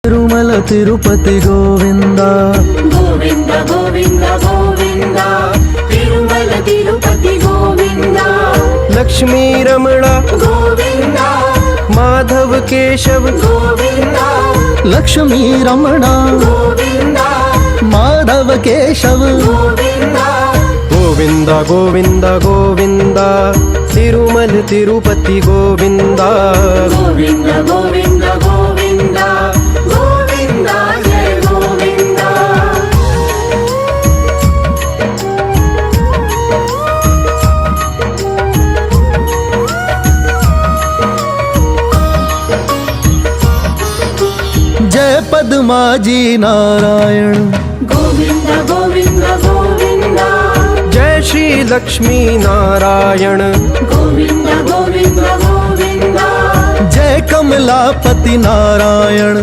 తిరుమల తిరుపతి గోవింద గోవింద గోవింద గోవింద తిరుమల తిరుపతి గోవింద लक्ष्मी रमण గోవింద माधव केशव గోవింద लक्ष्मी रमण గోవింద माधव केशव గోవింద गोविंद गोविंद गोविंद तिरुमल तिरुपति गोविंद గోవింద గోవింద గోవింద గోవింద జయ గోవింద जय पद्मा जी नारायण గోవింద గోవింద గోవింద जय श्री लक्ष्मी नारायण గోవింద గోవింద గోవింద जय कमलापति नारायण